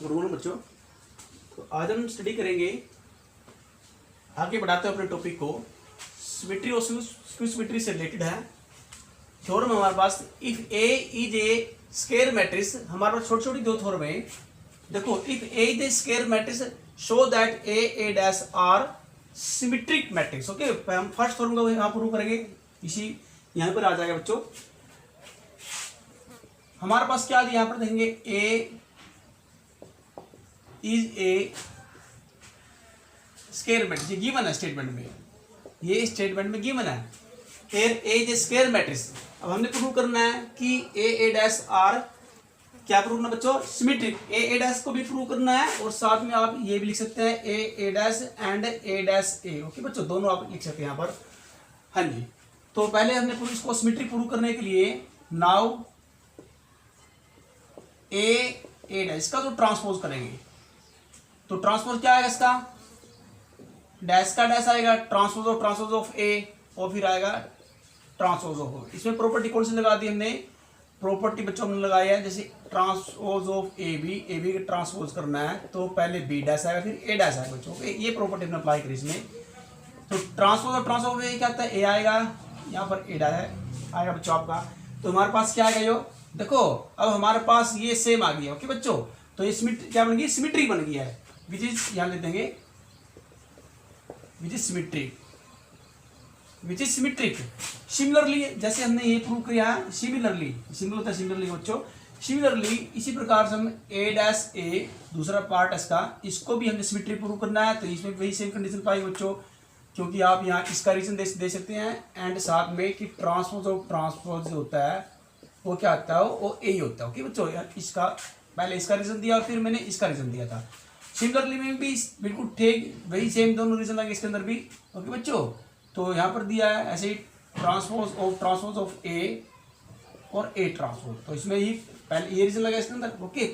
Rule बच्चों, तो आज हम स्टडी करेंगे, आगे बढ़ाते हैं अपने टॉपिक को। सिमेट्री और स्क्यू सिमेट्री से रिलेटेड है। थ्योरम हमारे पास, if A is a square matrix, हमारे पास छोटी छोटी दो थ्योरम है। देखो, if A is a square matrix show that A dash are symmetric matrix. Okay, हम फर्स्ट थ्योरम को यहाँ प्रूव करेंगे, इसी यहाँ पर आ जाएगा बच्चों। हमारे पास क्या यहाँ पर देखेंगे, ए इज ए स्क्वायर मैट्रिक्स, ये गिवन है स्टेटमेंट में, ये स्टेटमेंट में गिवन है। फिर ए इज ए स्क्वायर मैट्रिक्स। अब हमने प्रूव करना है कि ए डैश आर क्या प्रूव करना बच्चों, सिमेट्रिक। ए डैश को भी प्रूव करना है और साथ में आप ये भी लिख सकते हैं A dash and A dash A. Okay बच्चों, दोनों आप लिख सकते हैं यहाँ पर। हाँ जी, तो पहले हमने इसको सिमेट्रिक प्रूव करने के लिए नाउ ए डैश का जो ट्रांसपोज करेंगे, तो ट्रांसपोज क्या आएगा इसका, डैश का डैश आएगा, ट्रांसपोज ऑफ ए, और फिर आएगा ट्रांसपोज ऑफ। इसमें प्रॉपर्टी कौन सी लगा दी हमने, प्रॉपर्टी बच्चों हमने लगाई है, जैसे ट्रांसपोज ऑफ ए बी का ट्रांसपोज करना है तो पहले बी डैश आएगा फिर ए डैश आएगा बच्चों। ये प्रॉपर्टी हमने अप्लाई करी इसमें। तो ट्रांसपोज ऑफ ए क्या आता है, ए आएगा, यहाँ पर ए डैश आएगा बच्चों आपका। तो हमारे पास क्या आएगा, यो देखो अब हमारे पास ये सेम आ गया। ओके बच्चों, तो ये क्या बन गई, सिमेट्री बन गया है, विच इज यहां ले देंगे, which is symmetric, which is symmetric. Similarly जैसे हमने ये प्रूव किया, सिमिलरली होता है सिमिलरली बच्चों। सिमिलरली इसी प्रकार से हम ए डैश ए दूसरा पार्ट इसका, इसको भी हमें सिमेट्री प्रूव करना है। तो इसमें वही सेम कंडीशन पाई बच्चों, क्योंकि आप यहाँ इसका रीजन दे सकते हैं एंड साथ में कि ट्रांसपोज ऑफ ट्रांसपोज होता है वो क्या आता है, वो ए ही होता है। ओके बच्चों, इसका पहले इसका रीजन दिया और फिर मैंने इसका रीजन दिया था। सिमिलरली में भी बिल्कुल ठीक वही सेम दोनों रीजन लगे इसके अंदर भी। ओके बच्चों, तो यहाँ पर दिया है ऐसे ही ट्रांसपोज ऑफ ए और ए ट्रांसपोज, तो इसमें ही पहले ये रीजन लगा इसके अंदर। ओके,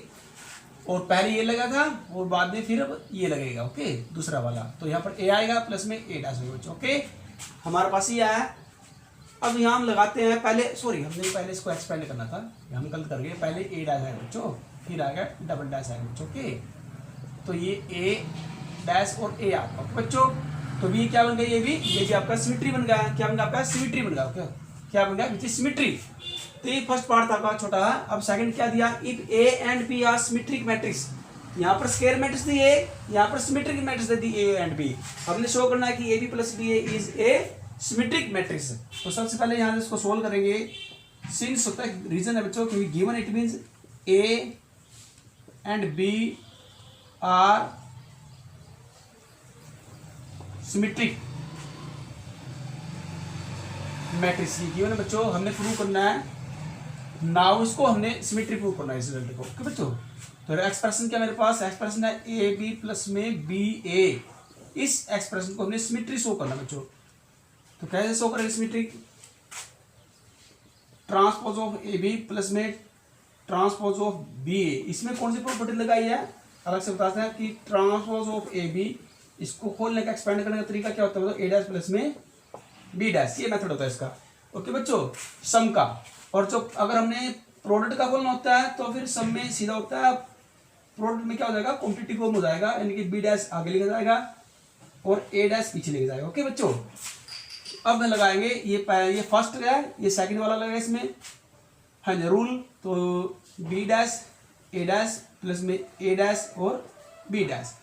और पहले ये लगा था और बाद में फिर अब ये लगेगा। ओके, दूसरा वाला, तो यहाँ पर ए आएगा प्लस में ए डैश होगा बच्चों। ओके, हमारे पास ये आया। अब यहाँ हम लगाते हैं, पहले हमने पहले इसको एक्सपेंड करना था, हम गलत कर गए। पहले ए डैश आएगा बच्चों, फिर आएगा डबल डैश आएगा बच्चों। ओके, तो ये ए डैश और ए आपका बच्चों, तो भी क्या बन गया, ये भी आपका सिमेट्री बन गया। क्या बन गया आपका, सिमेट्री बन गया। ओके, क्या बन गया, विच इज सिमेट्री। तो ये फर्स्ट पार्ट था आपका छोटा। अब सेकंड क्या दिया, if A and B are symmetric matrix. यहाँ पर स्क्वायर मैट्रिक्स दी ए, यहाँ पर सिमेट्रिक मैट्रिक्स दे दी ए एंड बी। हमने शो करना है कि A B plus B is a symmetric matrix. तो सबसे पहले यहाँ से इसको सोल्व करेंगे। सिंस होता है रीजन है बच्चों, क्योंकि given it means A and B are symmetric matrix, ये गिवन है बच्चों, हमने प्रूव करना है। नाउ इसको हमने सिमेट्री प्रूव करना है इस रिजल्ट को। ओके बच्चों, तो एक्सप्रेशन क्या मेरे पास, एक्सप्रेशन है ए बी प्लस में बी ए। इस एक्सप्रेशन को हमने सिमेट्री शो करना बच्चों। तो कैसे शो करेंगे symmetry, transpose of A B plus में ट्रांसपोज ऑफ बी ए। इसमें कौन सी प्रॉपर्टी लगाई है, अलग से बताते हैं कि ट्रांसपोज ऑफ ए बी, इसको खोलने का एक्सपेंड करने का तरीका क्या होता है, ए डैश प्लस में बी डैश, ये मेथड होता है इसका। ओके बच्चों, सम का, और जो अगर हमने प्रोडक्ट का खोलना होता है तो फिर सम में सीधा होता है, प्रोडक्ट में क्या हो जाएगा, कॉम्पिटिटिव फॉर्म हो जाएगा, यानी कि बी डैश आगे लिखा जाएगा और ए डैश पीछे लिखा जाएगा। ओके बच्चों, अब लगाएंगे ये फर्स्ट है, ये सेकंड वाला लगेगा इसमें। हाँ जी, रूल, तो B dash A dash plus में ए डैश और बी डैश।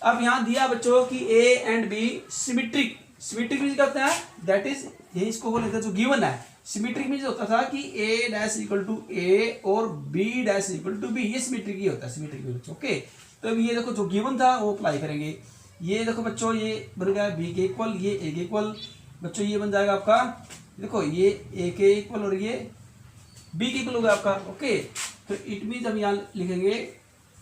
अब यहाँ दिया बच्चों कि A and B symmetric. Symmetric means क्या होता है, दैट इज, यही इसको बोल लेते हैं जो गिवन है। सिमेट्रिक मीन्स होता था कि A dash equal to A और B dash equal to B, ये सिमेट्रिक ही होता है, सिमेट्रिक बच्चों। ओके, तो अब ये देखो जो गिवन था वो अप्लाई करेंगे। ये देखो बच्चों, ये बन गया बी के इक्वल, ये ए के इक्वल बच्चों, ये बन जाएगा आपका, देखो ये ए के इक्वल और ये बी के इक्वल होगा आपका। ओके, तो इट मीन्स हम यहाँ लिखेंगे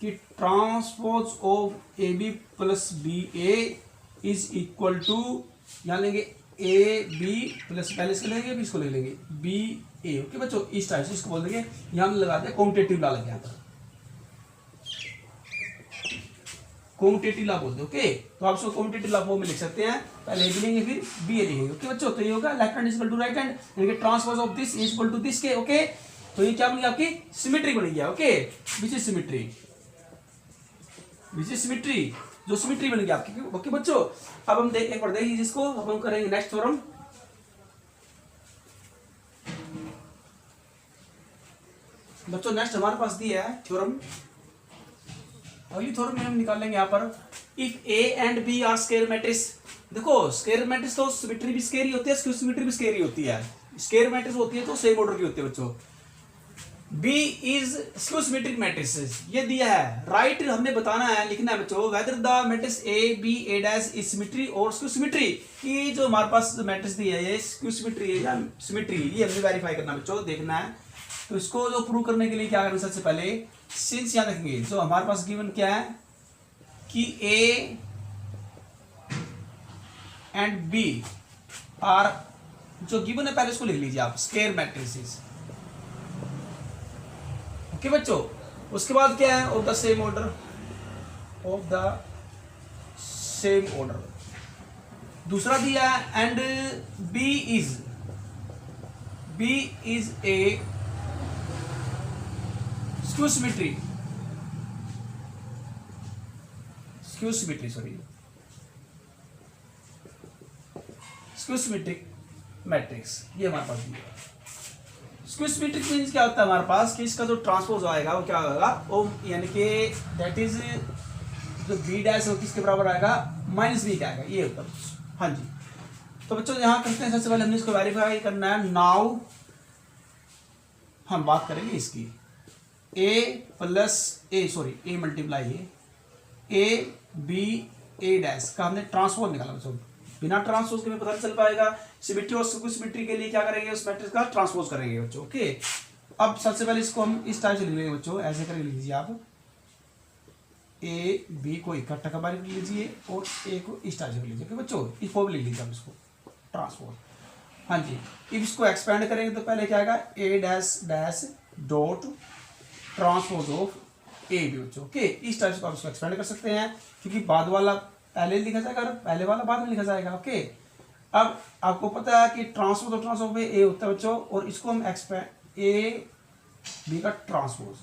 कि transpose of A B plus B A is equal to, यहाँ लेंगे ए बी प्लस, पहले इसको लेंगे इसको ले लेंगे बी ए। ओके बच्चों, इस टाइप से इसको बोल देंगे, यहाँ हम लगाते हैं कॉम्पिटिटिव लॉ लगे, यहाँ पर कॉम्पिटिटिव लॉ बोलते हैं। ओके, तो आप इसको कॉम्पिटिटिव लॉ फॉर्म में लिख सकते हैं, पहले ए बी लेंगे फिर बी ए लिखेंगे। ओके बच्चों, तो ये होगा left hand is equal to right hand, यानी कि transpose of this is equal to this के। ओके, तो ये क्या बन गया, आपकी सिमेट्री बन गया। Okay, which is symmetry. Which is symmetry, जो सिमेट्री बन गया आपकी। ओके बच्चों, अब हम एक बार देख लीजिए इसको। अब हम करेंगे नेक्स्ट थ्योरम। बच्चों नेक्स्ट हमारे पास दिया है थ्योरम। अगली थ्योरम में हम निकालेंगे यहाँ पर, if A and B are square matrix. देखो स्केयर मैट्रिक्स तो सिमेट्री भी स्केयर ही होती है, स्क्यू सिमेट्री भी स्केयर ही होती है। स्केयर मैट्रिक्स होती है तो सेम ऑर्डर की होती है बच्चों। B is skew symmetric matrix, ये दिया है। राइट हमें बताना है, लिखना है बच्चों, whether the matrix A B A dash is symmetry और स्क्यू सिमेट्री। ये जो हमारे पास मैट्रिक्स दी है ये स्क्यू सिमेट्री है या सिमेट्री, ये हमें वेरीफाई करना बच्चों, देखना है। तो इसको जो प्रूव करने के लिए क्या करना, सबसे पहले सिंस याद रखेंगे। जो हमारे पास गिवन क्या है कि A एंड B आर, जो गिवन है पहले इसको लिख लीजिए आप, स्केयर मैट्रिसेस। ओके बच्चों, उसके बाद क्या है, of the same order, of the same order. दूसरा दिया है and B is a skew symmetry, sorry skew symmetric matrix, ये हमारे पास दिया है। स्क्यू सिमेट्रिक मींस क्या होता है हमारे पास कि इसका जो ट्रांसपोज आएगा वो क्या होगा, ओ यानी कि दैट इज जो बी डैश हो किसके बराबर आएगा, माइनस बी का आएगा, ये होता है। हाँ जी, तो बच्चों यहाँ करते हैं, सबसे पहले हमने इसको वेरीफाई करना है। नाउ हम बात करेंगे इसकी, A plus A, sorry A multiply A B A dash का हमने ट्रांसपोज निकाला बच्चों। बिना ट्रांसपोज के पता नहीं चल पाएगा। सिमेट्री और स्क्यू सिमेट्री के लिए क्या करेंगे, उस मैट्रिक्स का ट्रांसपोज करेंगे बच्चों। ओके, अब सबसे पहले इसको हम इस टाइप से लिख लेंगे बच्चों, ऐसे करके लिख लीजिए आप, ए बी को इकट्ठा का बार लिख लीजिए और ए को इस टाइप से लिख लीजिए। बच्चों इस फॉर्म लिख लीजिए आप इसको, ट्रांसपोज। हाँ जी, इफ इसको एक्सपेंड करेंगे तो पहले क्या आएगा, A dash dash dot transpose of A B बच्चों। ओके, इस टाइप से आप इसको एक्सपेंड कर सकते हैं, क्योंकि बाद वाला पहले लिखा जाएगा, पहले वाला बाद में लिखा जाएगा। ओके, अब आपको पता है कि ट्रांसपोज में ए होता है बच्चों, और इसको हम एक्सपेंड ए बी का ट्रांसपोज,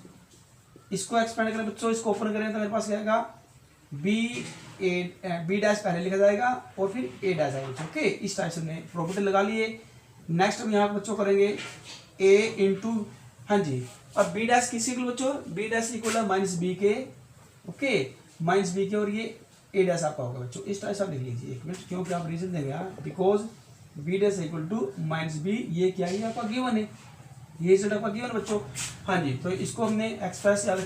इसको एक्सपेंड करें बच्चों, इसको ओपन करें तो मेरे पास क्या आएगा, बी डैश पहले लिखा जाएगा और फिर ए डैश आएगा बच्चों। ओके, इस टाइप से हमने प्रॉपर्टी लगा लिए। नेक्स्ट हम यहाँ पर बच्चों करेंगे ए इंटू, हाँ जी, अब बी डैश किसी इक्वल बच्चों, बी डैश इक्वल है माइनस बी के। ओके, माइनस बी के, और ये ए डैश आपका होगा बच्चों। इस टाइप से आप लिख लीजिए, एक मिनट, क्योंकि आप रीजन देंगे, because B dash equal to minus B, ये क्या है, आपका गिवन है, ये रिजल्ट आपका गिवन बच्चों। हाँ जी, तो इसको हमने एक्सप्रेस याद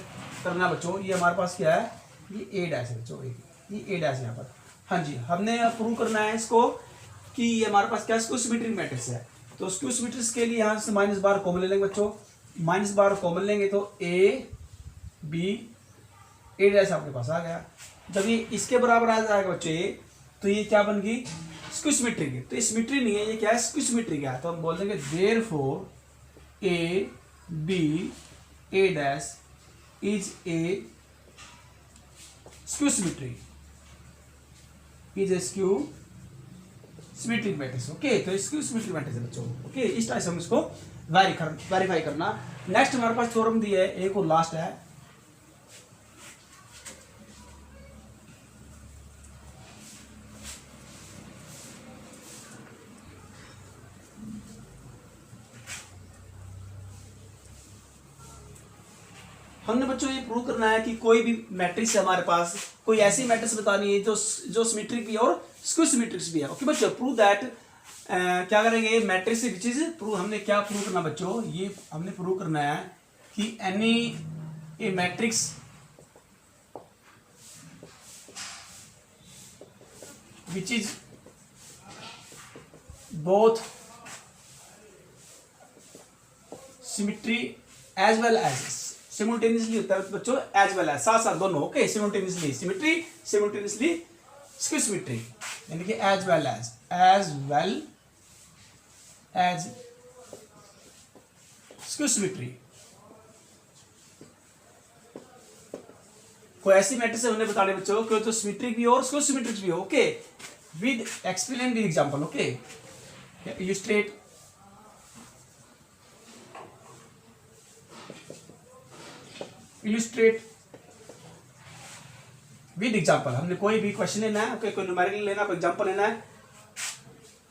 करना बच्चों, ये हमारे पास क्या है, ये ए डैश है बच्चों, ये ए डैश यहाँ पर। हाँ जी, हमने प्रूव करना है इसको कि ये हमारे पास क्या स्क्यू सिमेट्रिक मैट्रिक्स है। तो स्क्यू सिमेट्रिक्स के लिए यहाँ से माइनस बार कॉमन ले लेंगे बच्चों, माइनस बार कॉमन लेंगे तो ए बी ए डैश आपके पास आ गया। जब ये इसके बराबर आ जाएगा बच्चों ये, तो ये क्या बन गई, स्क्यू सिमेट्रिक है। तो ये सिमेट्री नहीं है, ये क्या है, स्क्यू सिमेट्रिक है। तो हम बोल देंगे therefore A B A dash is a skew symmetry, is a skew symmetric matrix. Okay, तो स्क्यू सिमेट्रिक मैट्रिक्स है बच्चों। ओके, इस टाइप से हम इसको वेरीफाई करना। नेक्स्ट हमारे पास थ्योरम दिया है, एक और लास्ट है, हमने बच्चों ये प्रूव करना है कि कोई भी मैट्रिक्स है हमारे पास, कोई ऐसी मैट्रिक्स बतानी है जो सिमेट्रिक भी है और स्क्यू सिमेट्रिक्स भी है। ओके बच्चों, प्रूव दैट, क्या करेंगे, मैट्रिक्स की चीज प्रूव, हमने क्या प्रूव करना बच्चों, ये हमने प्रूव करना है कि any A matrix which is both symmetry as well as, simultaneously होता है बच्चों, एज वेल एज, साथ साथ दोनों। Okay, simultaneously symmetry, simultaneously skew symmetry, यानी कि as well as skew symmetry. कोई ऐसी मैट्रिक्स हमने बताने बच्चों कि तो सिमेट्रिक भी हो और स्क्यू सिमेट्रिक भी हो। Okay, with explain with example. Okay, illustrate with example. हमने कोई भी क्वेश्चन लेना है, कोई न्यूमेरिकल लेना है, कोई एग्जाम्पल लेना है।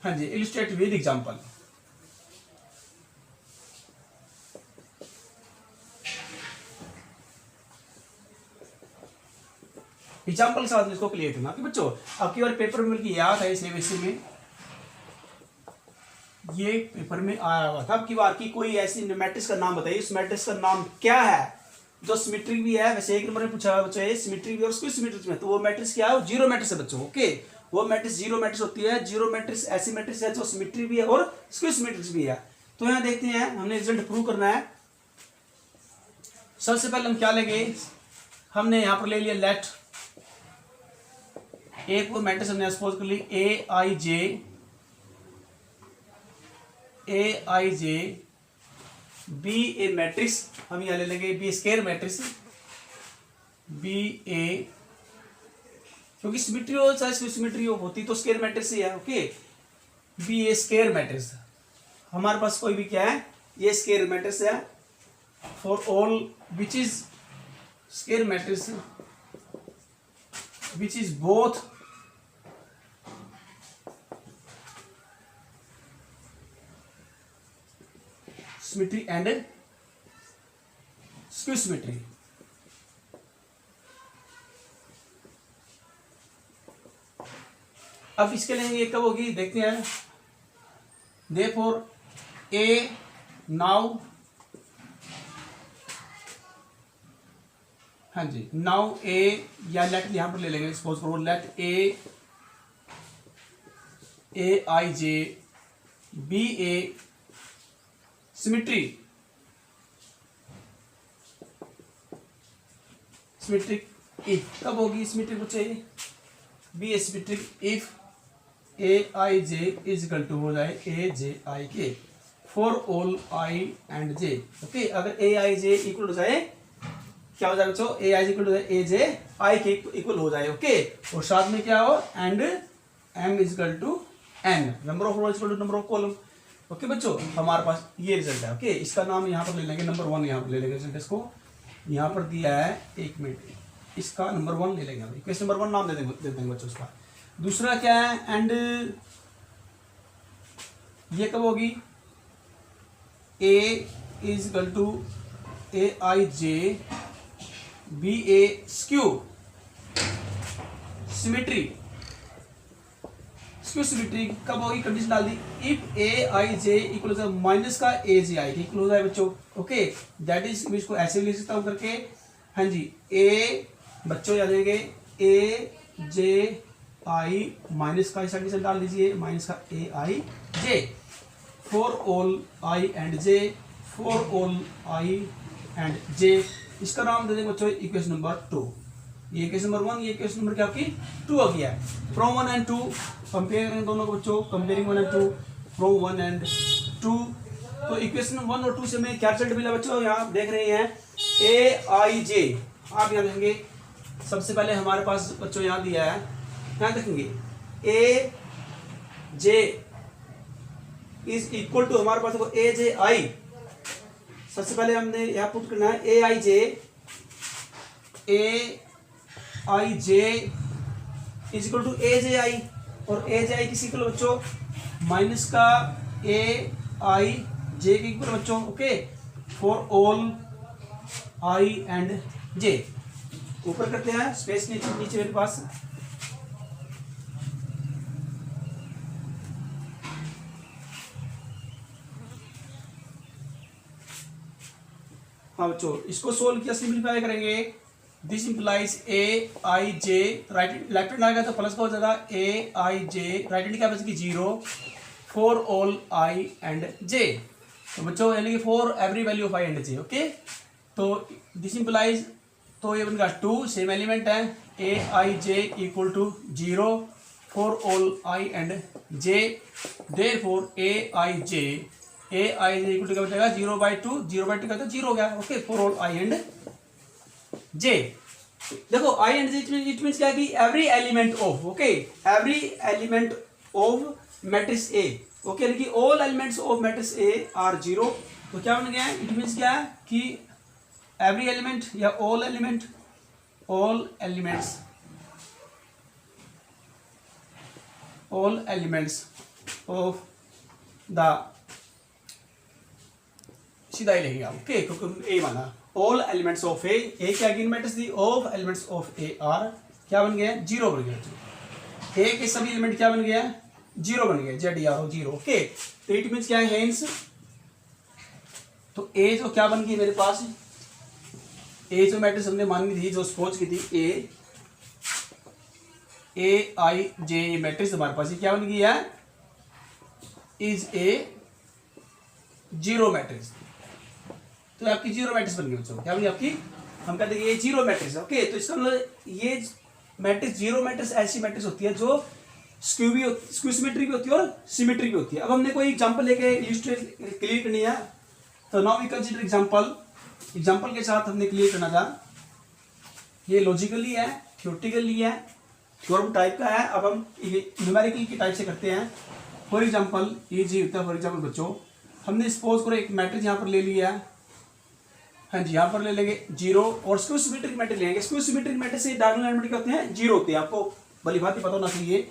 हाँ जी, इलस्ट्रेट विद एग्जाम्पल। एग्जाम्पल के साथ इसको क्लियर करना कि बच्चों आपकी बार पेपर में बल्कि याद है सीबीएसई में ये पेपर में आया हुआ था। आपकी बार की कोई ऐसी मैट्रिक्स का नाम बताइए, उस मैट्रिक्स का नाम क्या है जो सिमेट्रिक भी है। वैसे एक नंबर में पूछा बच्चों ये सिमेट्रिक भी और स्क्वायर सिमेट्रिक में, तो वो मैट्रिक्स क्या है? वो जीरो मैट्रिक्स है बच्चों। ओके, वो मैट्रिक्स जीरो मैट्रिक्स होती है। जीरो मैट्रिक्स ऐसी मैट्रिक्स है जो सिमेट्रिक भी है और स्क्वायर सिमेट्रिक्स भी है। तो यहाँ देखते हैं, हमने रिजल्ट प्रूव करना है। सबसे पहले हम क्या लेंगे, हमने यहाँ पर ले लिया लेट एक वो मैट्रिक्स हमने सपोज कर ली ए I J be A matrix, हम यहाँ ले लेंगे बी स्क्वायर मैट्रिक्स बी ए, क्योंकि सिमेट्री हो चाहे सिमेट्री हो होती तो स्क्वायर मैट्रिक्स ही है। ओके, बी ए स्क्वायर मैट्रिक्स हमारे पास कोई भी क्या है, ये स्क्वायर मैट्रिक्स है for all which is square matrix which is both symmetry and square symmetry. अब इसके लिए ये कब होगी देखते हैं। देयरफॉर ए नाउ, हाँ जी, नाउ ए या लेट यहां पर ले लेंगे, सपोज करो let A I J be a symmetric if, कब होगी सिमेट्रिक बच्चे be a symmetric if A I J is equal to हो जाए ए जे आई के for all I and J. Okay, अगर ए आई जे इक्वल हो जाए क्या हो जाए बच्चों, ए आई इक्वल हो जाए ए जे आई के इक्वल हो जाए। ओके, और साथ में क्या हो and M is equal to N, number of row is equal to number of column. Okay बच्चों, हमारे पास ये रिजल्ट है। ओके, इसका नाम यहाँ पर ले लेंगे नंबर वन, यहाँ पर ले लेंगे रिजल्ट। इसको यहाँ पर दिया है, एक मिनट, इसका नंबर वन ले लेंगे भाई, क्वेश्चन नंबर वन नाम दे देंगे बच्चों इसका। दूसरा क्या है एंड, ये कब होगी A is equal to A I J be a skew symmetry, skew symmetry कब होगी, कंडीशन डाल दी if A I J equal हो जाए माइनस का ए जे आई इक्वल हो जाए बच्चों। ओके, दैट इज मैं इसको ऐसे भी लिख सकता हूं करके, हाँ जी, ए बच्चों याद रखेंगे ए जे आई माइनस का इस कंडीशन डाल दीजिए, माइनस का A I J for all I and J, for all I and J. इसका नाम दे देंगे बच्चों इक्वेशन नंबर 2। ये इक्वेशन नंबर 1, ये इक्वेशन नंबर क्या आपकी 2 आ गया है। फ्रॉम 1 एंड 2 कंपेयर करें दोनों को बच्चों, कंपेयरिंग 1 एंड 2 फ्रॉम 1 एंड 2, तो इक्वेशन 1 और 2 से हमें क्या रिजल्ट मिला बच्चों, यहाँ देख रहे हैं ए आई जे। आप यहाँ देखेंगे सबसे पहले हमारे पास बच्चों यहाँ दिया है, यहाँ देखेंगे ए जे इज इक्वल टू हमारे पास देखो ए जे आई। सबसे पहले हमने यहाँ पुट करना है A I J is equal to A J आई, और ए जे आई किसी इक्वल बच्चों माइनस का ए आई जे के इक्वल बच्चों। Okay, for all I and J. ऊपर करते हैं स्पेस नीचे मेरे पास, हाँ बच्चों इसको सोल्व किया, सिंप्लीफाई करेंगे। This implies A I J, right left hand आएगा तो प्लस का हो जाएगा ए आई जे, राइट हैंड क्या बचेगी 0 for all I and J. तो बच्चों यानी कि for every value of I and J. Okay, तो दिस इंप्लाइज, तो ये बनेगा 2 सेम एलिमेंट है, A I J equal to 0 for all I and J, therefore A I J equal to क्या बचेगा 0/2, 0/2 का तो 0 हो गया। Okay, for all I and J. देखो I and J it means क्या है कि every element of, okay, every element of matrix A. Okay, यानी कि all elements of matrix A R 0। तो क्या बन गया है, इट मींस क्या है कि एवरी एलिमेंट या all elements all elements of the, सीधा ही लिखेंगे आप, ओके, क्योंकि ए माना ऑल एलिमेंट्स ऑफ ए क्या गिवन मैट्रिक्स थी, of elements of A R क्या बन गया, जीरो बन गया। ए के सभी एलिमेंट क्या बन गया, जीरो बन गया, जेड आर जीरो, ओके। तो इट मीन्स क्या है, हेंस तो ए जो क्या बन गई मेरे पास, ए जो मैट्रिक्स हमने मानी थी, जो सपोज की थी ए आई जे मैट्रिक्स हमारे पास क्या बन गई है, इज ए जीरो मैट्रिक्स। तो आपकी जीरो मैट्रिक्स बन गई बच्चों, क्या बनी आपकी, हम कहते हैं ये जीरो मैट्रिक्स, ओके। तो इसका मतलब ये मैट्रिक्स, जीरो मैट्रिक्स ऐसी मैट्रिक्स होती है जो स्क्यू सिमेट्री भी होती है और सिमेट्री भी होती है। अब हमने कोई एग्जांपल लेके इलस्ट्रेट क्लियर करनी है, तो नाउ वी कंसीडर एग्जांपल के साथ हमने क्लियर करना था। ये लॉजिकली है, थ्योरेटिकली है, थ्योरम टाइप का है। अब हम न्यूमेरिकल की टाइप से करते हैं। फॉर एग्जांपल ये जी होता है, फॉर एग्जांपल बच्चों हमने सपोज करो एक मैट्रिक्स यहाँ पर ले लिया है, हाँ जी, यहाँ पर ले लेंगे जीरो, और स्क्यू सिमेट्रिक मैट्रिक्स लेंगे। स्क्यू सिमेट्रिक मैट्रिक्स से डायगोनल एलिमेंट क्या होते हैं, जीरो होते हैं, आपको भली भांति पता होना चाहिए।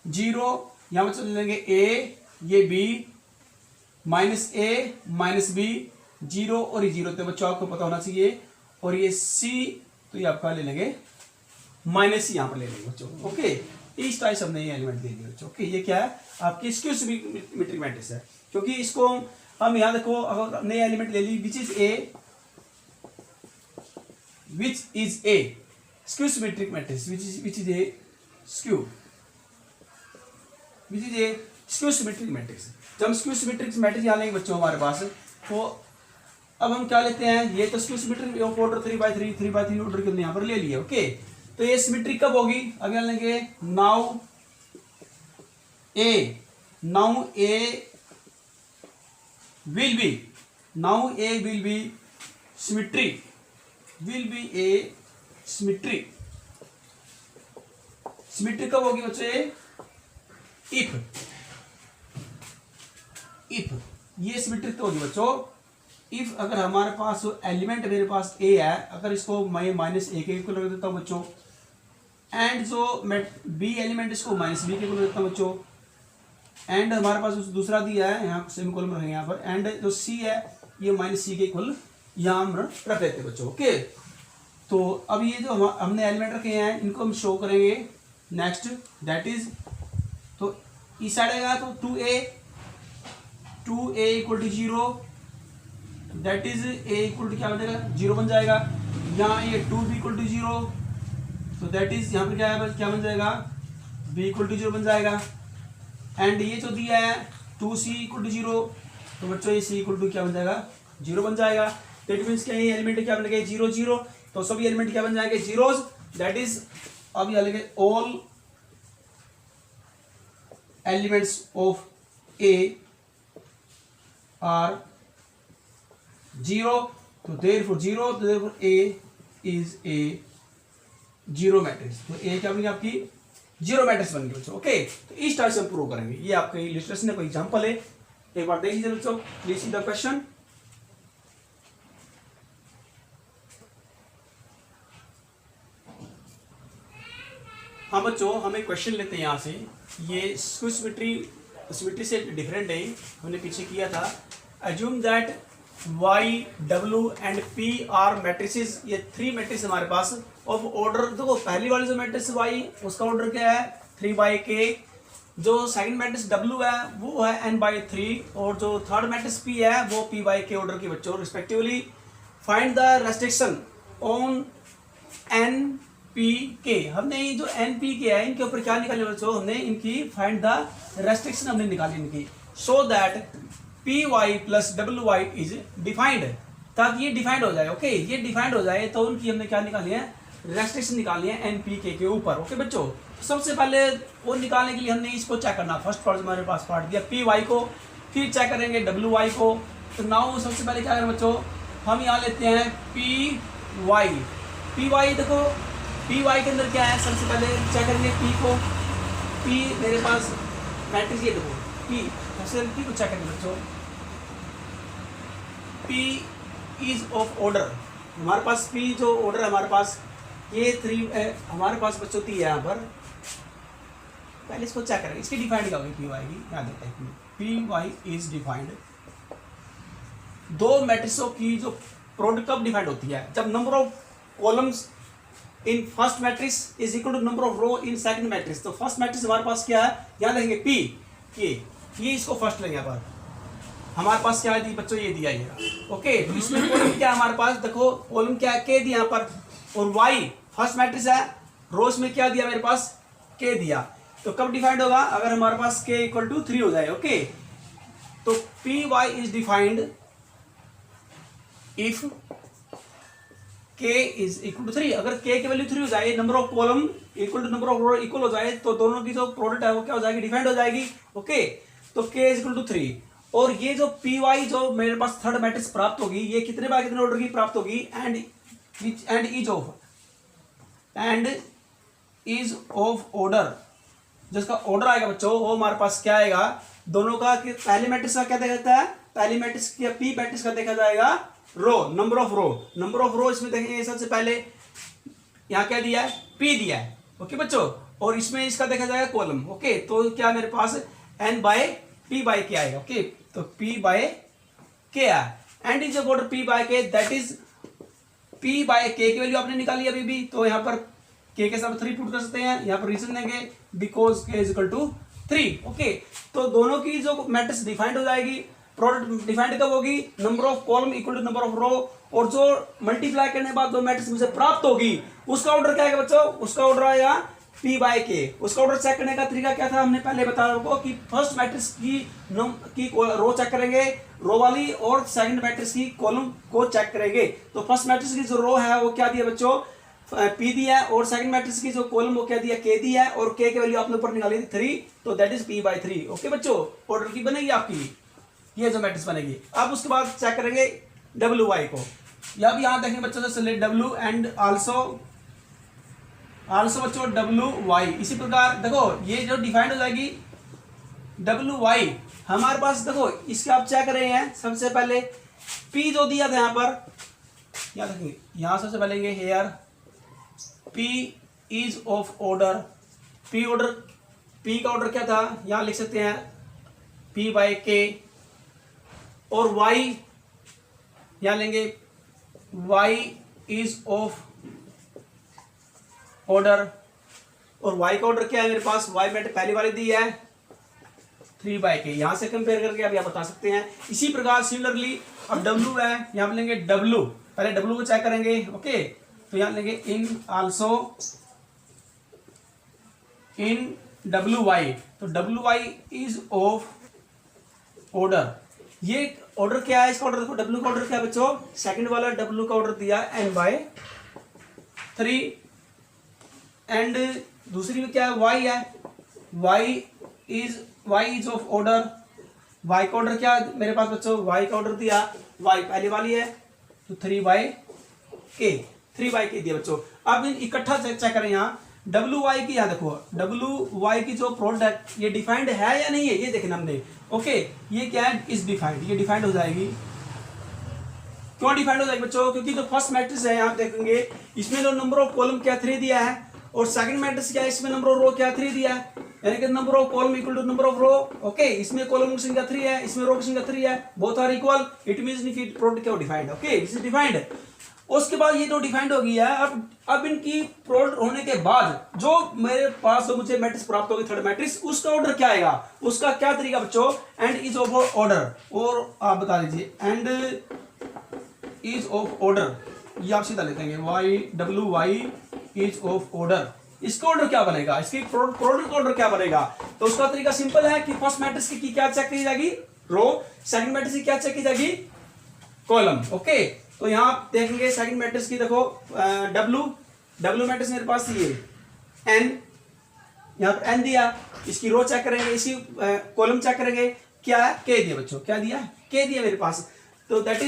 जीरो यहाँ पर चले लेंगे ए, ये बी, माइनस ए माइनस बी, जीरो और ये जीरो होते हैं बच्चों, आपको पता होना चाहिए। और ये सी, तो ये आपका ले लेंगे माइनस सी, यहाँ पर ले लेंगे बच्चों, ओके। इस टाइप से हमने ये एलिमेंट दे दिए बच्चों, ओके। ये क्या है, आपकी स्क्यू सिमेट्रिक मैट्रिक्स है, क्योंकि इसको हम यहाँ देखो, अगर नए एलिमेंट ले ली which is a skew symmetric matrix, which is a skew symmetric matrix. जब हम स्क्यू सिमेट्रिक मैट्रिक्स यहाँ लेंगे बच्चों हमारे पास, तो अब हम क्या लेते हैं, ये तो skew symmetric order 3x3 order के यहाँ पर ले लिया, ओके। तो ये सिमेट्रिक कब होगी, अभी हम लेंगे now A will be symmetry, symmetry कब होगी बच्चे, इफ ये सिमेट्रिक तो होगी बच्चों इफ अगर हमारे पास एलिमेंट मेरे पास ए है, अगर इसको मैं माइनस ए के इक्वल रख देता हूँ बच्चों, एंड जो मैं बी एलिमेंट इसको माइनस बी के इक्वल रख देता हूँ बच्चों, एंड हमारे पास दूसरा दिया है यहाँ सेमीकोलन रखेंगे यहाँ पर, एंड जो सी है ये माइनस सी के इक्वल यहाँ हम रख देते हैं बच्चों, ओके। तो अब ये जो हमने एलिमेंट रखे हैं इनको हम शो करेंगे नेक्स्ट, दैट इज, तो इस साइड आएगा तो 2a equal to 0, that is a equal to क्या बनेगा, 0 बन जाएगा। यहाँ ये 2b इक्वल टू 0, तो दैट इज यहाँ पर क्या बन जाएगा, b इक्वल टू 0 बन जाएगा। एंड ये जो दिया है 2c इक्वल टू 0, तो बच्चों ये c इक्वल टू क्या बन जाएगा, 0 बन जाएगा। दैट मीन्स क्या, ये एलिमेंट क्या बनेगा, 0 0, तो सभी एलिमेंट क्या बन जाएंगे, जीरोज। दैट इज अब यहाँ लेंगे all elements of A R zero, तो देयरफॉर जीरो, तो therefore A is A zero matrix. तो ए क्या बनेगी आपकी, जीरो मैट्रिक्स बन गई बच्चों, ओके। तो इस टाइप से हम प्रूव करेंगे। ये आपका इलस्ट्रेशन है, कोई एग्जांपल है, एक बार देख लीजिए बच्चों, प्लीज सी द क्वेश्चन। हाँ बच्चों, हम एक क्वेश्चन लेते हैं यहाँ से, ये सिमेट्री से डिफरेंट है, हमने पीछे किया था। Assume that y, w and p are matrices, ये 3 मैट्रिक्स हमारे पास ऑफ ऑर्डर, देखो पहली वाली जो मैट्रिक्स y उसका ऑर्डर क्या है 3/k, जो सेकंड मैट्रिक्स w है वो है n/3, और जो थर्ड मैट्रिक्स p है वो p/k ऑर्डर की बच्चों respectively. Find the restriction on n p k। हमने ये जो n p k है इनके ऊपर क्या निकाले बच्चों, हमने इनकी फाइंड द रेस्ट्रिक्शन हमने निकाली इनकी, so that P Y plus W Y is defined, ताकि ये डिफाइंड हो जाए, ओके। ये डिफाइंड हो जाए तो उनकी हमने क्या निकाली है, रेस्ट्रिक्शन निकालनी है एन पी के ऊपर, ओके बच्चों। तो सबसे पहले वो निकालने के लिए हमने इसको चेक करना, फर्स्ट पार्ट हमारे पास पार्ट दिया पी वाई को, फिर चेक करेंगे डब्ल्यू वाई को। तो नाउ सबसे पहले क्या करें बच्चों, हम यहाँ लेते हैं पी वाई, देखो पी वाई के अंदर क्या है, सबसे पहले चेक करेंगे पी को, पी मेरे पास मैट्रिक्स ये देखो पी, सबसे पी को चेक करेंगे बच्चों, पी इज ऑफ ऑर्डर, हमारे पास पी जो ऑर्डर है हमारे पास ये 3 हमारे पास बच्चों 3 है यहाँ पर, पहले इसको चेक करेंगे, इसकी डिफाइंड क्या होगी पी वाई की, यहाँ देखते हैं पी वाई इज डिफाइंड, दो मैट्रिक्सों की जो प्रोडक्ट कब डिफाइंड होती है, जब number of columns in first matrix is equal to number of row in second matrix. तो फर्स्ट मैट्रिक्स हमारे पास क्या है, यहाँ देखेंगे पी ये इसको फर्स्ट लेंगे, यहाँ पर हमारे पास क्या है बच्चों, ये दिया है। ओके, तो इसमें कॉलम क्या है हमारे पास, देखो कॉलम क्या है के दिया यहाँ पर, और वाई फर्स्ट मैट्रिक्स है, रोज में क्या दिया मेरे पास के दिया। तो कब डिफाइंड होगा, अगर हमारे पास के इक्वल टू 3 हो जाए। ओके, तो P Y is defined if K is equal to 3। अगर के की वैल्यू 3 हो जाए, number of column equal to number of row equal हो जाए, तो दोनों की जो प्रोडक्ट है वो क्या हो जाएगी, डिफाइंड हो जाएगी। ओके, तो के इज इक्वल टू 3, और ये जो पी वाई जो मेरे पास थर्ड मैट्रिक्स प्राप्त होगी, ये कितने बाय कितने ऑर्डर की प्राप्त होगी, एंड इज ऑफ ऑर्डर, जिसका ऑर्डर आएगा बच्चों वो हमारे पास क्या आएगा, दोनों का कि पहले मैट्रिक्स का क्या देखा जाता है, पहली मैट्रिक्स की पी मैट्रिक्स का देखा जाएगा रो, नंबर ऑफ रो इसमें देखेंगे सबसे पहले, यहाँ क्या दिया है, पी दिया है। ओके बच्चों, और इसमें इसका देखा जाएगा कॉलम। ओके, तो क्या मेरे पास N by P by K आएगा। ओके, तो पी बाय के है, and is order P by K, that is P by K की वैल्यू आपने निकाली अभी भी, तो यहाँ पर के साथ 3 पुट कर सकते हैं, यहाँ पर रीजन देंगे बिकॉज के इज इक्वल टू 3। ओके, तो दोनों की जो मैट्रिक्स डिफाइंड हो जाएगी, प्रोडक्ट डिफाइंड कब होगी, number of column equal to number of row, और जो मल्टीप्लाई करने के बाद दो मैट्रिक्स मुझे प्राप्त होगी उसका ऑर्डर क्या आएगा बच्चों, उसका ऑर्डर आएगा पी बाय के। उसका ऑर्डर चेक करने का तरीका क्या था, हमने पहले बताया आपको कि फर्स्ट मैट्रिक्स की रो चेक करेंगे, रो वाली, और सेकंड मैट्रिक्स की कॉलम को चेक करेंगे। तो फर्स्ट मैट्रिक्स की जो रो है वो क्या दिया बच्चों, पी दिया है, और सेकंड मैट्रिक्स की जो कॉलम वो क्या दिया, के दिया है, और के की वैल्यू आपने ऊपर निकाली थी 3, तो that is P by 3। Okay बच्चों, ऑर्डर की बनेगी आपकी ये जो मैट्रिक्स बनेगी। अब उसके बाद चेक करेंगे डब्ल्यू वाई को, या भी यहाँ देखेंगे बच्चों से डब्ल्यू एंड आल्सो बच्चों डब्ल्यू वाई। इसी प्रकार देखो ये जो डिफाइंड हो जाएगी डब्ल्यू वाई हमारे पास, देखो इसके आप चेक कर रहे हैं, सबसे पहले पी जो दिया था यहाँ पर, यहाँ देखेंगे, यहाँ सबसे पहले here P is of order, P का ऑर्डर क्या था, यहाँ लिख सकते हैं पी बाय के, और वाई यहाँ लेंगे वाई इज ऑफ ऑर्डर, और y का ऑर्डर क्या है मेरे पास, y मैंने पहली वाली दी है 3 बाय के, यहां से कंपेयर करके आप यहाँ बता सकते हैं। इसी प्रकार सिमिलरली अब w है, यहाँ पे लेंगे w, पहले w को चेक करेंगे। ओके, तो यहाँ लेंगे इन आल्सो इन wy, तो wy इज ऑफ ऑर्डर। ये ऑर्डर क्या है, इसका ऑर्डर देखो, w का ऑर्डर क्या है बच्चों, सेकंड वाला w का ऑर्डर दिया n बाय 3, एंड दूसरी में क्या है, y है, y is of order, y का ऑर्डर क्या है मेरे पास बच्चों, y का ऑर्डर दिया, y पहली वाली है तो 3 बाय के दिया बच्चों। अब इन इकट्ठा चेक करें, यहाँ WY की, यहाँ देखो WY की जो प्रोडक्ट है ये डिफाइंड है या नहीं है, ये देखना हमने। ओके, ये क्या है, इज डिफाइंड, ये डिफाइंड हो जाएगी। क्यों डिफाइंड हो जाएगी बच्चों, क्योंकि जो फर्स्ट मैट्रिक्स है यहाँ देखेंगे, इसमें जो नंबर ऑफ कॉलम क्या 3 दिया है, और सेकंड मैट्रिक्स क्या है, इसमें नंबर ऑफ रो क्या 3 दिया है, यानी कि number of column equal to number of row. Okay, इसमें कॉलम की संख्या 3 है, इसमें रो की संख्या 3 है, both are equal, it means if product क्या defined. Okay, this is defined. उसके बाद ये जो डिफाइंड हो गई है, अब इनकी प्रोडक्ट होने के बाद जो मेरे पास मुझे मैट्रिक्स प्राप्त होगी थर्ड मैट्रिक्स, उसका ऑर्डर क्या आएगा, उसका क्या तरीका बच्चों, एंड इज ऑफ ऑर्डर, और आप बता दीजिए एंड इज ऑफ ऑर्डर, ये आप सीधा लेते हैं WY इज ऑफ ऑर्डर। इसका ऑर्डर क्या बनेगा, इसकी प्रोडक्ट का ऑर्डर क्या बनेगा, तो उसका तरीका सिंपल है कि फर्स्ट मैट्रिक्स की क्या चेक की जाएगी, रो, सेकंड मैट्रिक्स की क्या चेक की जाएगी, कॉलम। ओके, तो यहाँ आप देखेंगे सेकंड मैट्रिक्स की, देखो W मैट्रिक्स मेरे पास ये N, यहाँ पर N दिया, इसकी रो चेक करेंगे, इसकी कॉलम चेक करेंगे, क्या है, K दिया बच्चों, क्या दिया, K दिया मेरे पास, तो that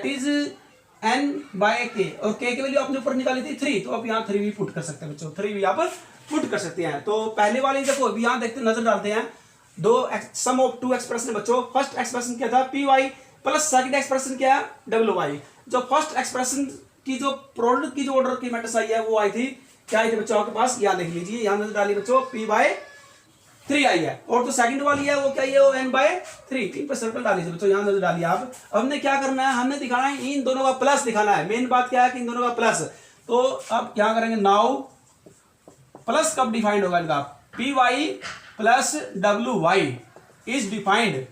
is N by K, और K की वैल्यू आपने ऊपर निकाली थी 3, तो आप यहाँ 3 भी पुट कर सकते हैं बच्चों, 3 भी यहाँ पर पुट कर सकते हैं। तो पहले वाली देखो अभी यहाँ देखते नजर डालते हैं, सम ऑफ 2 एक्सप्रेशन बच्चों। फर्स्ट एक्सप्रेशन क्या था, PY प्लस सेकंड एक्सप्रेशन क्या है, WY। जो फर्स्ट एक्सप्रेशन की जो प्रोडक्ट की जो ऑर्डर की मैट्रिक्स आई है वो आई थी, क्या आई थी बच्चों आपके पास, यहाँ देख लीजिए, यहाँ नजर डालिए बच्चों, P बाय 3 आई है, और तो सेकंड वाली है वो क्या है, वो n/3। इन पर सर्कल डालिए बच्चों, यहाँ नजर डालिए आप। अब हमने क्या करना है, हमने दिखाना है इन दोनों का प्लस दिखाना है। मेन बात क्या है कि इन दोनों का प्लस। तो अब क्या करेंगे, नाउ प्लस कब डिफाइंड होगा इनका, P Y plus W Y is defined.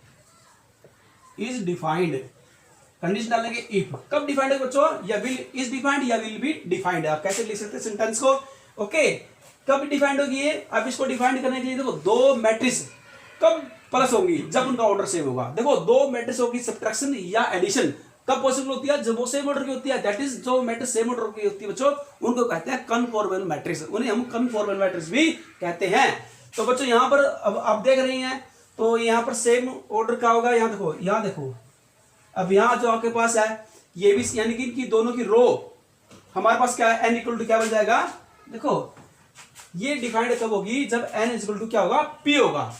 Condition डालेंगे इफ, कब डिफाइंड है बच्चों, या विल इज डिफाइंड या विल बी डिफाइंड। आप कैसे लिख सकते हैं सेंटेंस को, ओके। कब डिफाइंड होगी ये, अब इसको डिफाइंड करने के लिए देखो, दो मैट्रिक्स कब प्लस होंगी, जब उनका ऑर्डर सेम होगा। देखो दो मैट्रिक्स होगी, सब्ट्रैक्शन या एडिशन कब पॉसिबल होती है, जब वो सेम ऑर्डर की होती है। दैट इज जो मैट्रिक्स सेम ऑर्डर की होती है बच्चों, उनको कहते हैं कन्फॉर्मेबल मैट्रिक्स, उन्हें हम कन्फॉर्मेबल मैट्रिक्स भी कहते हैं। तो बच्चों यहाँ पर अब आप देख रही हैं, तो यहाँ पर सेम ऑर्डर का होगा। यहाँ देखो अब यहाँ जो आपके पास है ये भी, यानी कि इनकी दोनों की रो हमारे पास क्या है, n इक्वल टू क्या बन जाएगा। देखो ये डिफाइंड कब होगी, जब n इक्वल टू क्या होगा, p होगा।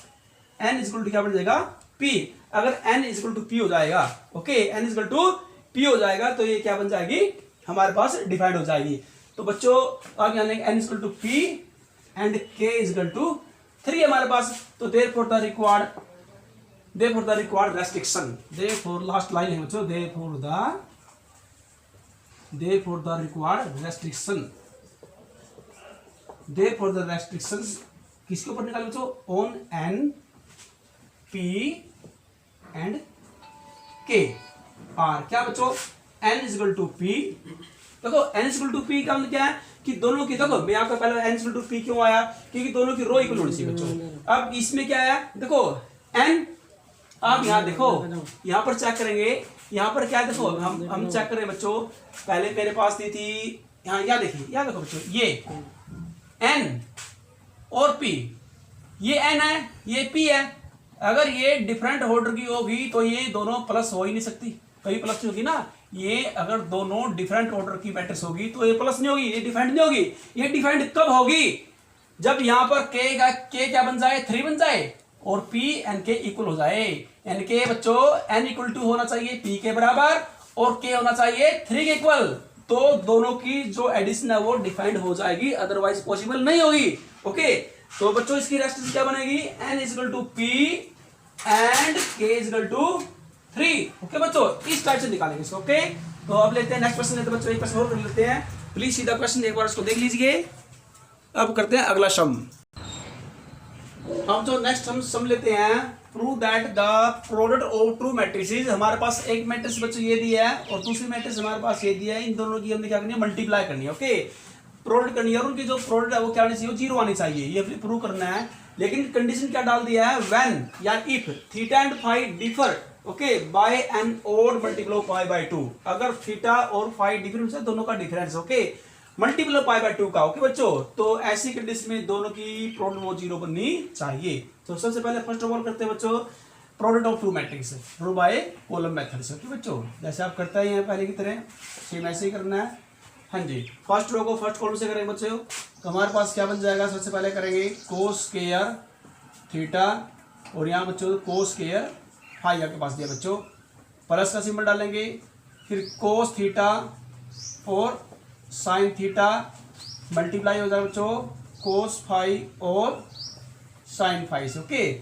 n इक्वल टू क्या बन जाएगा, p। अगर n इक्वल टू p हो जाएगा, okay, n equal to p हो जाएगा, तो ये क्या बन जाएगी, हमारे पास डिफाइंड हो जाएगी। तो बच्चों अब यहाँ n equal to p and k equal to 3 हमारे पास। तो therefore the required restriction, therefore last line है बच्चों, therefore the required restrictions किसके ऊपर निकाले बच्चों, on n p and k r क्या बच्चों, n इक्वल टू p। देखो n इक्वल टू p का मतलब क्या है कि दोनों की, देखो मैं आपको पहले n इक्वल टू p क्यों आया, क्योंकि दोनों की रो इक्वल होनी चाहिए बच्चों। अब इसमें क्या है, देखो n, आप यहाँ देखो, यहाँ पर चेक करेंगे, यहाँ पर क्या है, देखो हम चेक करें बच्चों, पहले मेरे पास थी यहाँ देखिए, यहाँ देखो बच्चों, ये n और p, ये n है ये p है। अगर ये डिफरेंट ऑर्डर की होगी तो ये दोनों प्लस हो ही नहीं सकती, कभी प्लस होगी ना। ये अगर दोनों डिफरेंट ऑर्डर की मैट्रिक्स होगी तो ये प्लस नहीं होगी, ये डिफाइंड नहीं होगी। ये डिफाइंड कब होगी, जब यहाँ पर k क्या बन जाए, 3 बन जाए, और p n k इक्वल हो जाए। n k बच्चों n इक्वल टू होना चाहिए p के बराबर, और k होना चाहिए 3 के इक्वल। तो दोनों की जो एडिशन है वो डिफाइंड हो जाएगी, अदरवाइज पॉसिबल नहीं होगी, ओके। तो बच्चों इसकी रेस्टिट्यूशन क्या बनेगी, n equal to p and k equal to 3, okay बच्चों, इस टाइप से निकालेंगे इसको, ओके। तो अब लेते हैं नेक्स्ट क्वेश्चन, लेते हैं बच्चों, एक क्वेश्चन और कर लेते हैं। प्लीज सीधा क्वेश्चन एक बार इसको देख लीजिए। अब करते हैं अगला सम। हम जो नेक्स्ट हम सम लेते हैं, prove that the product of to matrices. हमारे पास एक मैट्रिक्स बच्चों ये दिया है और दूसरी मैट्रिक्स हमारे पास ये दिया है, इन दोनों की हमने क्या करनी है, मल्टीप्लाई करनी है, ओके। प्रोडक्ट करनी है, और उनकी जो प्रोडक्ट है वो क्या आनी चाहिए, 0 आनी चाहिए, ये प्रूव करना है। लेकिन कंडीशन क्या डाल दिया है, व्हेन या if theta and phi differ, okay, by an odd multiple of pi by 2। अगर थीटा और फाई डिफरेंस है, दोनों का difference, okay, multiple of pi by 2 का, ओके बच्चों। तो ऐसी कंडीशन में दोनों की प्रोडक्ट वो 0 बननी चाहिए। तो सबसे पहले फर्स्ट ऑफ ऑल करते हैं बच्चों product of two matrix row by column method से, ओके बच्चों, जैसे आप करते हैं पहले की तरह सेम ऐसे ही करना है। हाँ जी, फर्स्ट रो को फर्स्ट कॉलम से करेंगे बच्चों, तो हमारे पास क्या बन जाएगा, सबसे पहले करेंगे कोस स्क्वायर थीटा, और यहाँ बच्चों कोस स्क्वायर फाई आपके पास दिया बच्चों, प्लस का सिंबल डालेंगे, फिर कोस थीटा और साइन थीटा मल्टीप्लाई हो जाएगा बच्चों कोस फाई और साइन फाई से, ओके,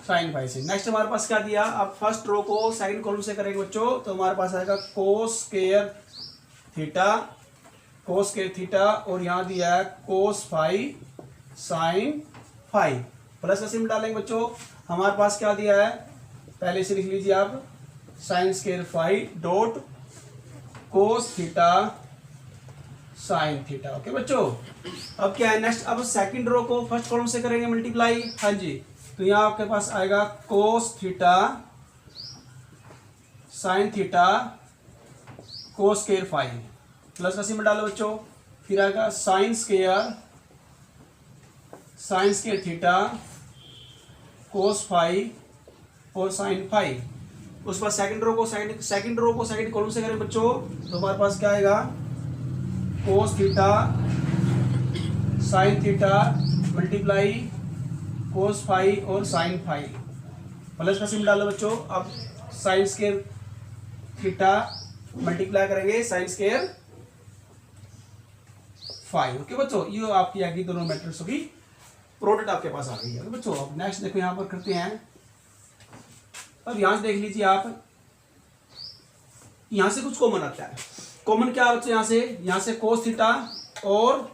साइन फाई से। नेक्स्ट हमारे पास क्या दिया, अब फर्स्ट रो को सेकंड कॉलम से करेंगे बच्चों, तो हमारे पास आएगा कोस स्क्वायर थीटा और यहाँ दिया है cos phi sine phi, plus का सिंबल डालेंगे बच्चों। हमारे पास क्या दिया है, पहले से लिख लीजिए आप, sine square phi dot cos theta sine theta, okay बच्चों। अब क्या है नेक्स्ट, अब सेकंड रो को फर्स्ट कॉलम से करेंगे मल्टीप्लाई, हाँ जी, तो यहाँ आपके पास आएगा cos theta sine theta cos square phi, plus का सिंबल डालो बच्चों, फिर आएगा sine square theta cos phi और साइन फाई। उस पर सेकंड रो को सेकंड कॉलम से करें बच्चों, तो हमारे पास क्या आएगा, cos theta sine theta multiply cos phi और साइन फाई, प्लस का सिंबल डालो बच्चों। अब साइन स्क्वायर थीटा मल्टीप्लाई करेंगे साइन स्क्वायर फाई, ओके बच्चों, ये आपकी आएगी दोनों मैट्रिक्स की प्रोडक्ट आपके पास आ गई है बच्चों। अब नेक्स्ट देखो यहाँ पर करते हैं। अब यहाँ से देख लीजिए आप, यहाँ से कुछ कॉमन आता है। कॉमन क्या है बच्चों, यहाँ से कोस थीटा और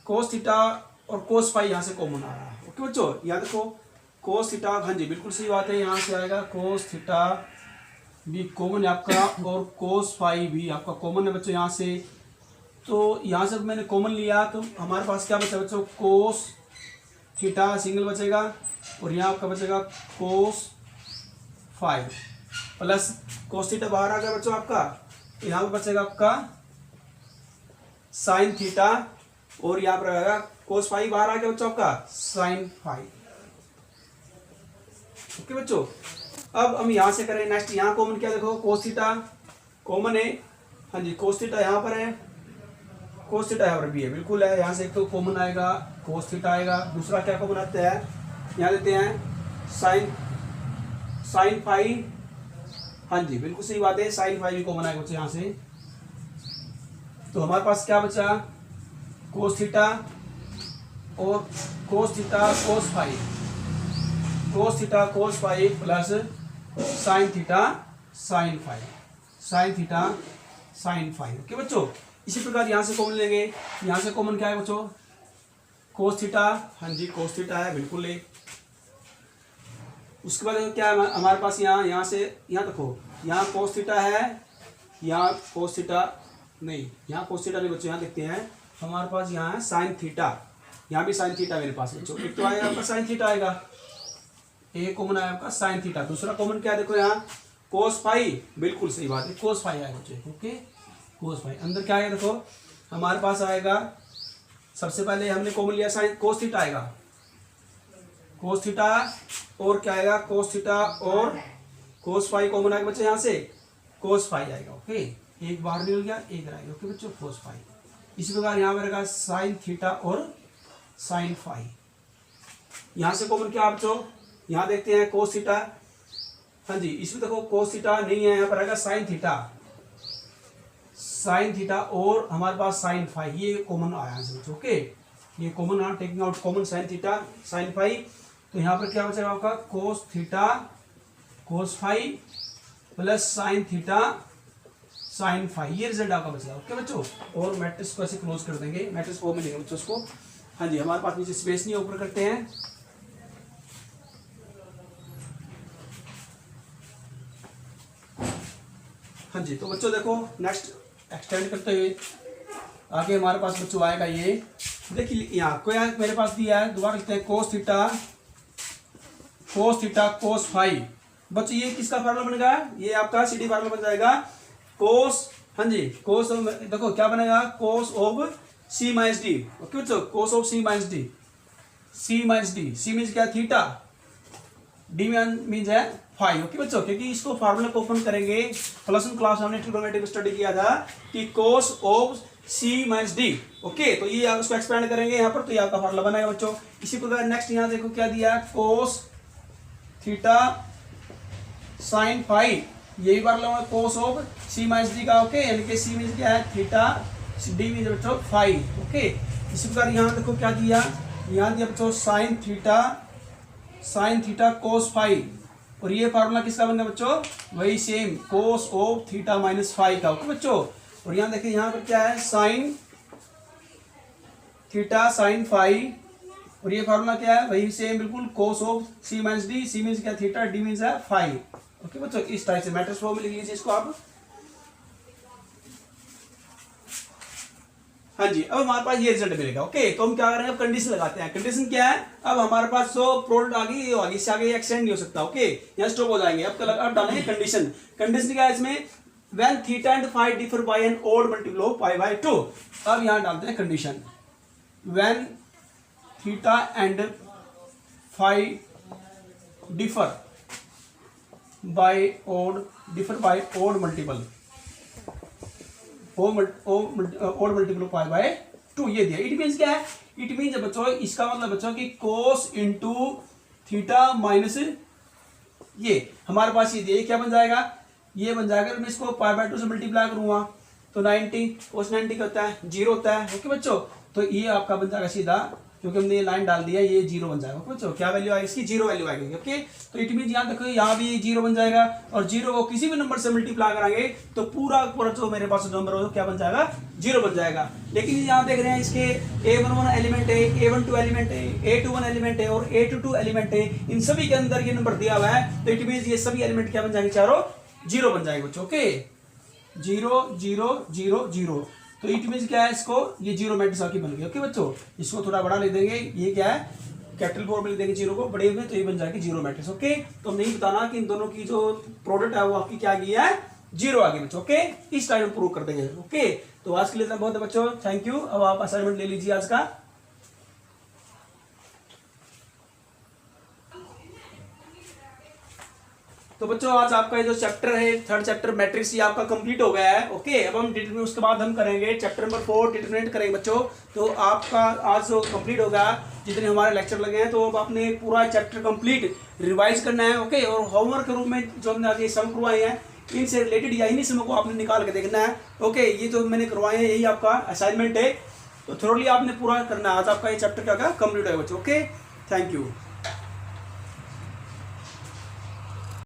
कोस फाई यहाँ से कॉमन आ रहा है। ओके बच्चों, यहाँ देखो कोस थीटा, हाँ जी बिल्कुल सही बात है, यहाँ से आएगा कोस थीटा भी कॉमन है आपका, और कोस फाई भी आपका कॉमन है बच्चों यहाँ से। तो यहाँ से मैंने कॉमन लिया तो हमारे पास क्या बचा बच्चों, कोस थीटा सिंगल बचेगा, और यहाँ आपका बचेगा cos phi plus cos theta बाहर आ गया बच्चों आपका, तो यहाँ पर बचेगा आपका साइन थीटा, और यहाँ पर रहेगा कोस फाई बाहर आ गया बच्चों आपका साइन फाई। ओके बच्चों, अब हम यहाँ से करें नेक्स्ट। यहाँ कॉमन क्या देखो, कोस थीटा कॉमन है, हाँ जी कोस थीटा यहाँ पर है, कोस थीटा यहाँ पर भी है, बिल्कुल है। यहाँ से एक तो कॉमन आएगा कोस थीटा आएगा, दूसरा क्या कॉमन आता है, यहाँ देते हैं साइन फाई, हाँ जी बिल्कुल सही बात है, साइन फाई भी कॉमन आएगा बच्चों यहाँ से। तो हमारे पास क्या बचा, कोस थीटा और cos theta cos phi, cos theta cos phi plus sine theta sine phi, sine theta sine phi. Okay बच्चों, इसी प्रकार यहाँ से कॉमन लेंगे। यहाँ से कॉमन क्या है बच्चों, कोस थीटा, हाँ जी कोस थीटा है बिल्कुल है। उसके बाद क्या है हमारे पास, यहाँ से यहाँ देखो, यहाँ कोस थीटा है, यहाँ कोस थीटा नहीं, यहाँ कोस थीटा नहीं बच्चों, यहाँ देखते हैं हमारे पास यहाँ है साइन थीटा, यहाँ भी साइन थीटा मेरे पास बच्चों। एक तो आएगा आपका साइन थीटा आएगा, एक कॉमन आया आपका साइन थीटा, दूसरा कॉमन क्या देखो यहाँ कोस फाई, बिल्कुल सही बात है कोस फाई आएगा बच्चों। ओके कोस फाई, अंदर क्या आएगा देखो हमारे पास आएगा, सबसे पहले हमने कॉमन लिया साइन कोस थीटा आएगा, कोस थीटा, और क्या आएगा कोस थीटा और कोस फाई कॉमन आएगा बच्चे, यहाँ से कोस फाई आएगा। ओके एक बाहर निकल गया, एक आएगा। ओके बच्चों कोस फाई। इसी प्रकार यहाँ पर रहेगा साइन थीटा और साइन फाई। यहाँ से कॉमन क्या बच्चों, यहाँ देखते हैं कोस थीटा, हाँ जी इसमें देखो कोस थीटा नहीं है, यहाँ पर आएगा साइन थीटा, साइन थीटा और हमारे पास साइन फाई, ये कॉमन आया है बच्चों। ओके ये कॉमन आ, taking out common sine theta sine phi, तो यहाँ पर क्या बचेगा आपका cos theta cos phi plus sine theta sine phi, ये रिजल्ट आपका बचेगा। ओके बच्चों, और मैट्रिक्स को ऐसे क्लोज कर देंगे, मैट्रिक्स फॉर्म में लेंगे बच्चों उसको। हाँ जी हमारे पास नीचे स्पेस नहीं है, ऊपर करते हैं। हाँ जी तो बच्चों देखो नेक्स्ट एक्सटेंड करते हुए आगे हमारे पास बच्चों आएगा ये, देखिए यहाँ को यार मेरे पास दिया है, दोबारा लिखते हैं कोस थीटा कोस फाई। बच्चों ये किसका फार्मूला बनेगा, ये आपका सीडी फार्मूला बन जाएगा कोस, हाँ जी कोस देखो क्या बनेगा, cos of C minus D. Okay बच्चों cos of C minus D, C minus D, C means क्या थीटा, डी मीन्स है फाई। ओके बच्चों, क्योंकि इसको फार्मूला को ओपन करेंगे, प्लस वन क्लास हमने ट्रिग्नोमेट्री में स्टडी किया था कि cos of C minus D. Okay तो ये उसको एक्सपेंड करेंगे यहाँ पर, तो ये आपका फार्मूला बनेगा बच्चों। इसी प्रकार नेक्स्ट यहाँ देखो क्या दिया, कोस थीटा साइन फाई, यही फार्मूला है cos of C minus D का। ओके यानी कि सी मीन्स क्या है थीटा, डी मीन्स बच्चों फाई। ओके इसी प्रकार यहाँ देखो क्या दिया, यहाँ दिया बच्चों साइन थीटा कोस फाई, और ये फार्मूला किसका बन गया बच्चों, वही same cos of theta minus phi का। ओके बच्चों, और यहाँ देखिए यहाँ पर क्या है साइन थीटा साइन फाई, और ये फार्मूला क्या है वही सेम बिल्कुल cos of C minus D, C means क्या थीटा, डी मीन्स है फाई। ओके बच्चों इस टाइप से मैट्रिक्स फॉर्म में लिख लीजिए इसको आप। हाँ जी अब हमारे पास ये रिजल्ट मिलेगा। ओके तो हम क्या करेंगे, अब कंडीशन लगाते हैं। कंडीशन क्या है, अब हमारे पास जो प्रोडक्ट आ गई आगे, इससे आगे एक्सटेंड नहीं हो सकता। ओके यहाँ स्टॉप हो जाएंगे। अब डालेंगे कंडीशन। कंडीशन क्या है इसमें, when theta and phi differ by an odd multiple of pi by 2। अब यहाँ डालते हैं condition, when theta and phi differ by odd multiple of pi by 2, ये दिया। इट मीन्स क्या है, इट मीन्स बच्चों इसका मतलब बच्चों कि cos इंटू थीटा माइनस ये हमारे पास ये दिया, क्या बन जाएगा, ये बन जाएगा। मैं इसको पाई बाय 2 से मल्टीप्लाई करूंगा तो 90 कोस 90 का होता है 0 होता है। ओके बच्चों तो ये आपका बन जाएगा सीधा क्योंकि हमने ये लाइन डाल दिया, ये 0 बन जाएगा बच्चों। क्या वैल्यू आएगी इसकी? 0 वैल्यू आएगी। ओके, तो इट मीन यहाँ देखो यहाँ भी 0 बन जाएगा, और 0 को किसी भी नंबर से मल्टीप्लाई कराएंगे तो पूरा पूरा जो मेरे पास नंबर हो क्या बन जाएगा? 0 बन जाएगा। लेकिन यहाँ देख रहे हैं इसके A11 एलिमेंट है, A12 एलिमेंट है, A21 एलिमेंट है और A22 एलिमेंट है। इन सभी के अंदर ये नंबर दिया हुआ है, तो इट मीन ये सभी एलिमेंट क्या बन जाएंगे? चारों 0 बन जाएंगे बच्चों। ओके, 0 0 0 0, तो इट मीन क्या है? इसको ये 0 मैट्रिक्स आपकी बन गई। ओके बच्चों, इसको थोड़ा बड़ा ले देंगे, ये क्या है? कैपिटल फॉर्म में लिख देंगे 0 को बड़े में, तो ये बन जाएगी 0 मैट्रिक्स। ओके, तो हम नहीं बताना कि इन दोनों की जो प्रोडक्ट है वो आपकी क्या आ गई है? 0 आ गई बच्चों। ओके, इस टाइम प्रूव कर देंगे। ओके, तो आज के लिए इतना बहुत है बच्चों, थैंक यू। अब आप असाइनमेंट ले लीजिए आज का। तो बच्चों आज आपका ये जो चैप्टर है, थर्ड चैप्टर मैट्रिक्स, ये आपका कंप्लीट हो गया है। ओके, अब हम डिटरमिनेंट, उसके बाद हम करेंगे चैप्टर नंबर 4 डिटरमिनेंट करेंगे बच्चों। तो आपका आज जो कंप्लीट हो गया, जितने हमारे लेक्चर लगे हैं, तो अब आपने पूरा चैप्टर कंप्लीट रिवाइज करना है। ओके, और होमवर्क के रूप में जो हमने आज ये सम करवाए हैं, इनसे रिलेटेड या इन्हीं समों को आपने निकाल के देखना है। ओके, ये जो मैंने करवाए हैं यही आपका असाइनमेंट है, तो थोड़ी आपने पूरा करना है। आज आपका ये चैप्टर क्या कंप्लीट है बच्चों। Okay, thank you.